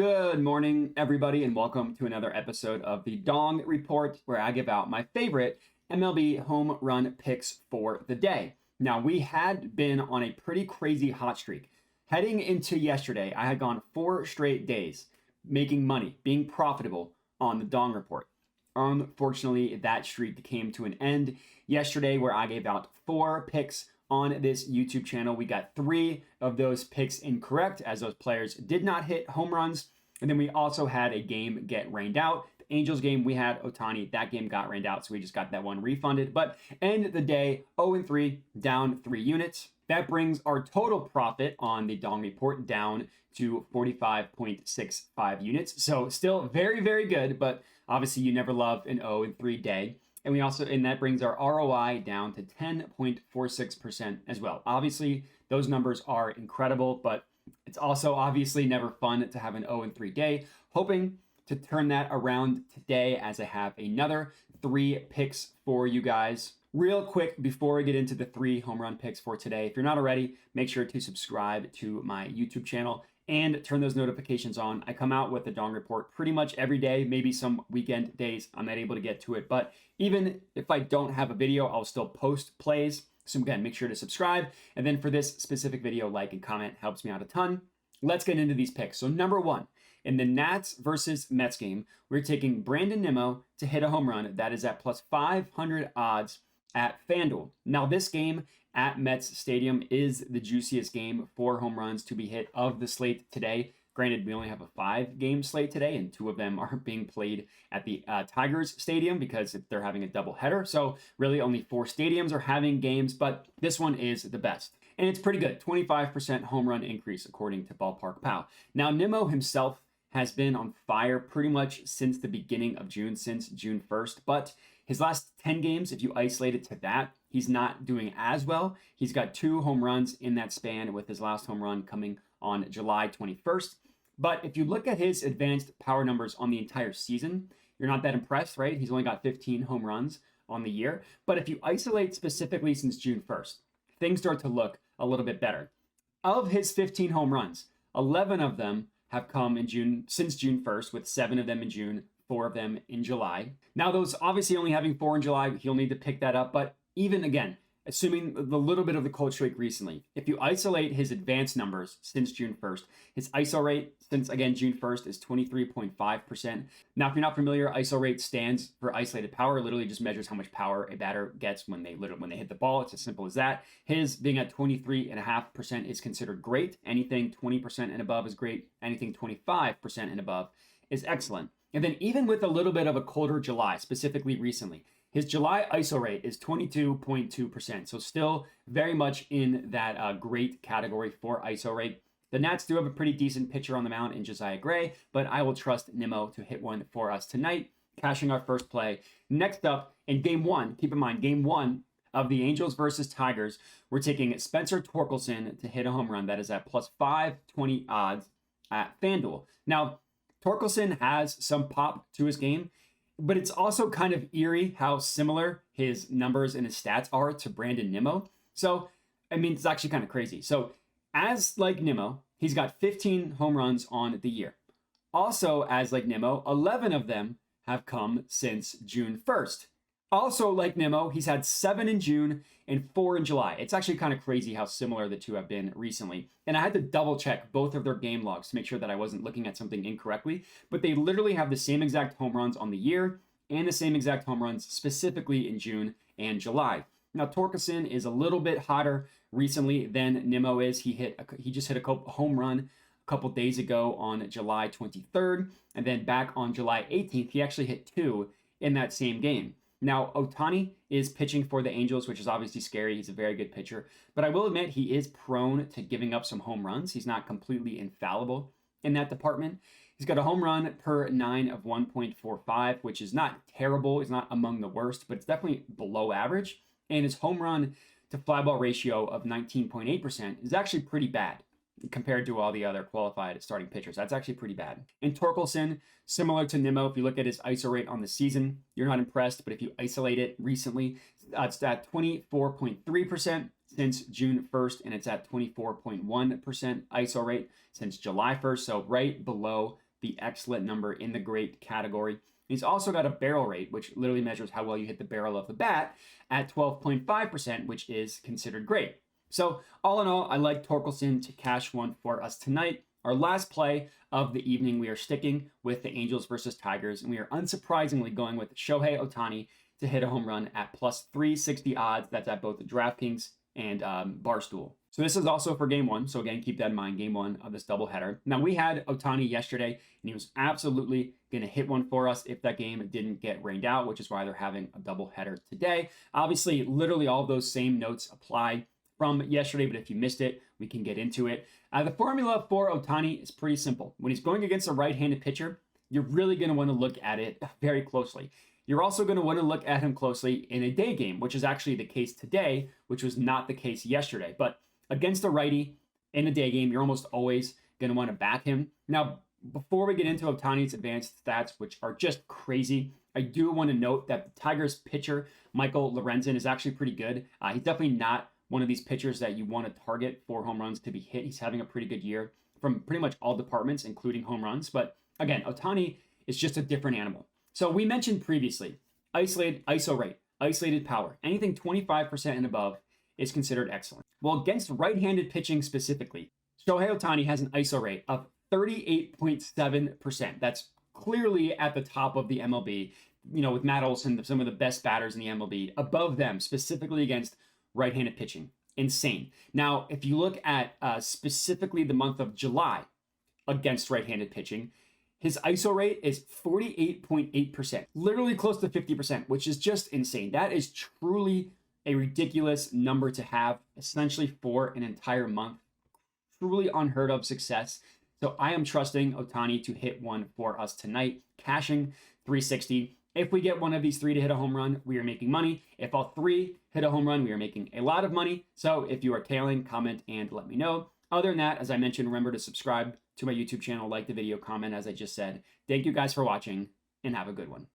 Good morning, everybody, and welcome to another episode of the Dong Report, where I give out my favorite MLB home run picks for the day. Now, we had been on a pretty crazy hot streak. Heading into yesterday, I had gone 4 straight days making money, being profitable on the Dong Report. Unfortunately, that streak came to an end yesterday, where I gave out 4 picks on this YouTube channel. We got 3 of those picks incorrect, as those players did not hit home runs. And then we also had a game get rained out. The Angels game, we had Ohtani. That game got rained out, so we just got that one refunded. But end of the day, 0-3, down 3 units. That brings our total profit on the Dong Report down to 45.65 units. So still very, very good, but obviously you never love an 0-3 day. And that brings our ROI down to 10.46% as well. Obviously, those numbers are incredible, but it's also obviously never fun to have an 0-3 day. Hoping to turn that around today, as I have another 3 picks for you guys. Real quick, before we get into the 3 home run picks for today, if you're not already, make sure to subscribe to my YouTube channel and turn those notifications on. I come out with the Dong Report pretty much every day, maybe some weekend days I'm not able to get to it. But even if I don't have a video, I'll still post plays. So again, make sure to subscribe. And then for this specific video, like and comment helps me out a ton. Let's get into these picks. So number 1, in the Nats versus Mets game, we're taking Brandon Nimmo to hit a home run. That is at plus 500 odds at FanDuel. Now this game at Mets Stadium is the juiciest game for home runs to be hit of the slate today. Granted, we only have a 5-game slate today, and 2 of them are being played at the Tigers Stadium because they're having a doubleheader. So really only 4 stadiums are having games, but this one is the best. And it's pretty good, 25% home run increase according to Ballpark Pow. Now, Nimmo himself has been on fire pretty much since the beginning of June, since June 1st, but his last 10 games, if you isolate it to that, he's not doing as well. He's got 2 home runs in that span, with his last home run coming on July 21st. But if you look at his advanced power numbers on the entire season, you're not that impressed, right? He's only got 15 home runs on the year. But if you isolate specifically since June 1st, things start to look a little bit better. Of his 15 home runs, 11 of them have come in June, since June 1st, with 7 of them in June, 4 of them in July. Now, those obviously only having 4 in July, he'll need to pick that up. But even again, assuming the little bit of the cold streak recently, if you isolate his advanced numbers since June 1st, his ISO rate since, again, June 1st is 23.5%. Now, if you're not familiar, ISO rate stands for isolated power. It literally just measures how much power a batter gets when they hit the ball. It's as simple as that. His being at 23.5% is considered great. Anything 20% and above is great. Anything 25% and above is excellent. And then even with a little bit of a colder July, specifically recently, his July ISO rate is 22.2%. So still very much in that great category for ISO rate. The Nats do have a pretty decent pitcher on the mound in Josiah Gray, but I will trust Nimmo to hit one for us tonight, cashing our first play. Next up, in game 1, keep in mind, game 1 of the Angels versus Tigers, we're taking Spencer Torkelson to hit a home run. That is at plus 520 odds at FanDuel. Now, Torkelson has some pop to his game, but it's also kind of eerie how similar his numbers and his stats are to Brandon Nimmo. So, I mean, it's actually kind of crazy. So, as like Nimmo, he's got 15 home runs on the year. Also, as like Nimmo, 11 of them have come since June 1st. Also, like Nimmo, he's had 7 in June and 4 in July. It's actually kind of crazy how similar the two have been recently. And I had to double check both of their game logs to make sure that I wasn't looking at something incorrectly. But they literally have the same exact home runs on the year and the same exact home runs specifically in June and July. Now, Torkelson is a little bit hotter recently than Nimmo is. He just hit a home run a couple days ago on July 23rd. And then back on July 18th, he actually hit 2 in that same game. Now, Ohtani is pitching for the Angels, which is obviously scary. He's a very good pitcher. But I will admit he is prone to giving up some home runs. He's not completely infallible in that department. He's got a home run per 9 of 1.45, which is not terrible. It's not among the worst, but it's definitely below average. And his home run to fly ball ratio of 19.8% is actually pretty bad compared to all the other qualified starting pitchers. That's actually pretty bad. And Torkelson, similar to Nimmo, if you look at his ISO rate on the season, you're not impressed. But if you isolate it recently, it's at 24.3% since June 1st, and it's at 24.1% ISO rate since July 1st. So right below the excellent number in the great category. He's also got a barrel rate, which literally measures how well you hit the barrel of the bat, at 12.5%, which is considered great. So all in all, I like Torkelson to cash one for us tonight. Our last play of the evening, we are sticking with the Angels versus Tigers, and we are unsurprisingly going with Shohei Ohtani to hit a home run at plus 360 odds. That's at both the DraftKings and Barstool. So this is also for game one. So again, keep that in mind, game one of this doubleheader. Now we had Ohtani yesterday, and he was absolutely going to hit one for us if that game didn't get rained out, which is why they're having a doubleheader today. Obviously, literally all of those same notes apply from yesterday, but if you missed it, we can get into it. The formula for Ohtani is pretty simple. When he's going against a right-handed pitcher, you're really going to want to look at it very closely. You're also going to want to look at him closely in a day game, which is actually the case today, which was not the case yesterday. But against a righty in a day game, you're almost always going to want to back him. Now, before we get into Ohtani's advanced stats, which are just crazy, I do want to note that the Tigers pitcher, Michael Lorenzen, is actually pretty good. He's definitely not one of these pitchers that you want to target for home runs to be hit. He's having a pretty good year from pretty much all departments, including home runs. But again, Ohtani is just a different animal. So we mentioned previously, isolated ISO rate, isolated power, anything 25% and above is considered excellent. Well, against right-handed pitching specifically, Shohei Ohtani has an ISO rate of 38.7%. That's clearly at the top of the MLB, with Matt Olson, some of the best batters in the MLB, above them, specifically against right-handed pitching. Insane. Now, if you look at specifically the month of July against right-handed pitching, his ISO rate is 48.8%, literally close to 50%, which is just insane. That is truly a ridiculous number to have, essentially for an entire month. Truly unheard of success. So I am trusting Ohtani to hit one for us tonight, cashing 360. If we get one of these three to hit a home run, we are making money. If all three hit a home run, we are making a lot of money. So if you are tailing, comment and let me know. Other than that, as I mentioned, remember to subscribe to my YouTube channel, like the video, comment, as I just said. Thank you guys for watching, and have a good one.